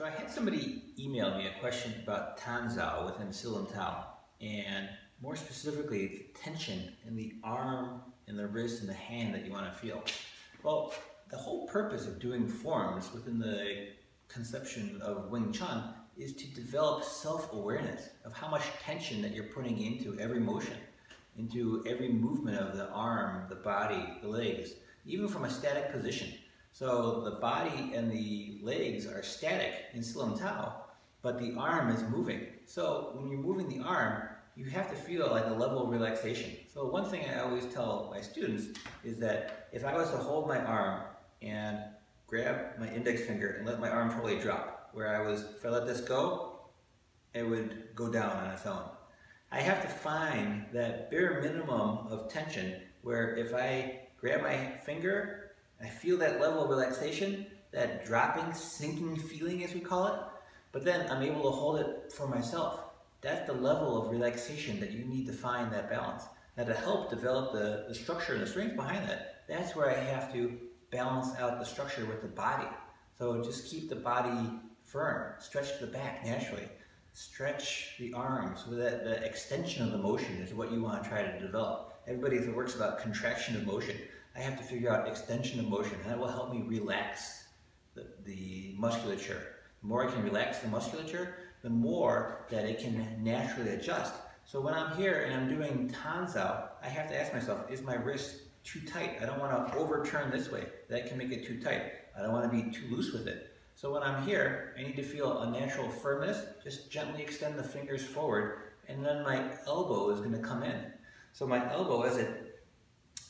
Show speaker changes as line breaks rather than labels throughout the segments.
I had somebody email me a question about Tanzao within Silam Tao, and more specifically, the tension in the arm, in the wrist, and the hand that you want to feel. Well, the whole purpose of doing forms within the conception of Wing Chun is to develop self-awareness of how much tension that you're putting into every motion, into every movement of the arm, the body, the legs, even from a static position. So the body and the legs are static in Silam Tao, but the arm is moving. So when you're moving the arm, you have to feel like a level of relaxation. So one thing I always tell my students is that if I was to hold my arm and grab my index finger and let my arm totally drop, if I let this go, it would go down on its own. I have to find that bare minimum of tension where if I grab my finger, I feel that level of relaxation, that dropping, sinking feeling as we call it, but then I'm able to hold it for myself. That's the level of relaxation that you need to find that balance. Now to help develop the structure and the strength behind that, that's where I have to balance out the structure with the body. So just keep the body firm, stretch the back naturally, stretch the arms so that the extension of the motion is what you want to try to develop. Everybody that works about contraction of motion, I have to figure out extension of motion, and that will help me relax the musculature. The more I can relax the musculature, the more that it can naturally adjust. So when I'm here and I'm doing Tanzao, I have to ask myself, is my wrist too tight? I don't want to overturn this way. That can make it too tight. I don't want to be too loose with it. So when I'm here, I need to feel a natural firmness. Just gently extend the fingers forward, and then my elbow is going to come in. So my elbow,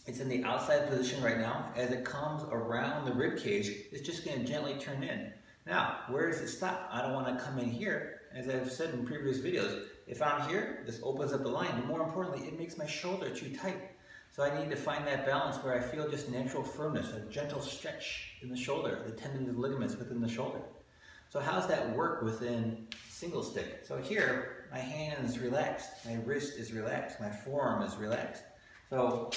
it's in the outside position right now. As it comes around the rib cage, it's just going to gently turn in. Now, where does it stop? I don't want to come in here. As I've said in previous videos, if I'm here, this opens up the line, but more importantly, it makes my shoulder too tight. So I need to find that balance where I feel just natural firmness, a gentle stretch in the shoulder, the tendons and ligaments within the shoulder. So how does that work within single stick? So here, my hand is relaxed, my wrist is relaxed, my forearm is relaxed. So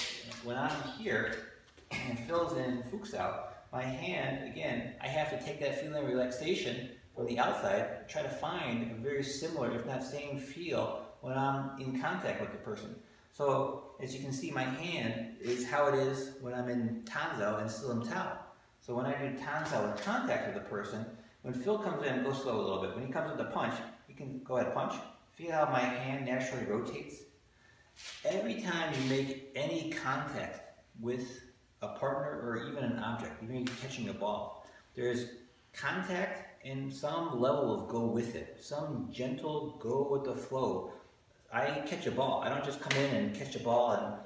when I'm here and Phil's in Fuxao, my hand, again, I have to take that feeling of relaxation from the outside, try to find a very similar, if not same feel when I'm in contact with the person. So as you can see, my hand is how it is when I'm in Tanzao and Silam Tao. So when I do Tanzao with contact with the person, when Phil comes in, go slow a little bit. When he comes with the punch, you can go ahead and punch. Feel how my hand naturally rotates. Every time you make any contact with a partner or even an object, even if you're catching a ball, there's contact and some level of go with it, some gentle go with the flow. I catch a ball. I don't just come in and catch a ball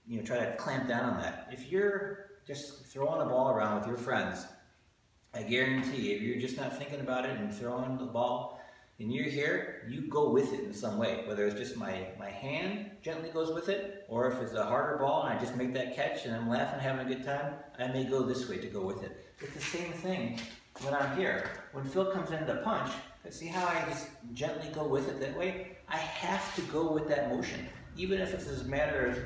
and try to clamp down on that. If you're just throwing a ball around with your friends, I guarantee if you're just not thinking about it and throwing the ball, and you're here, you go with it in some way. Whether it's just my hand gently goes with it, or if it's a harder ball and I just make that catch and I'm laughing, having a good time, I may go this way to go with it. It's the same thing when I'm here. When Phil comes in to punch, see how I just gently go with it that way? I have to go with that motion. Even if it's as matter of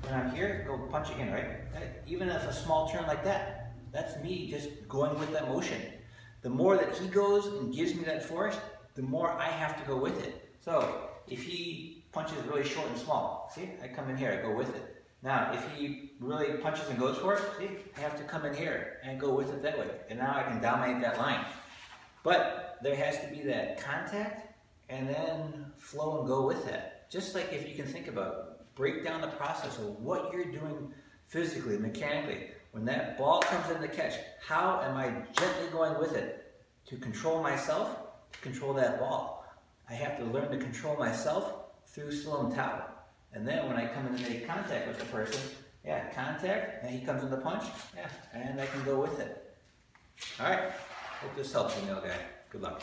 when I'm here, go punch again, right? Even if a small turn like that, that's me just going with that motion. The more that he goes and gives me that force, the more I have to go with it. So if he punches really short and small, see, I come in here, I go with it. Now, if he really punches and goes for it, see, I have to come in here and go with it that way. And now I can dominate that line. But there has to be that contact and then flow and go with that. Just like if you can think about, break down the process of what you're doing physically, mechanically. When that ball comes in to catch, how am I gently going with it to control myself, to control that ball? I have to learn to control myself through Silam Tao. And then when I come in and make contact with the person, yeah, contact, and he comes in the punch, yeah, and I can go with it. All right, hope this helps you, guy. Good luck.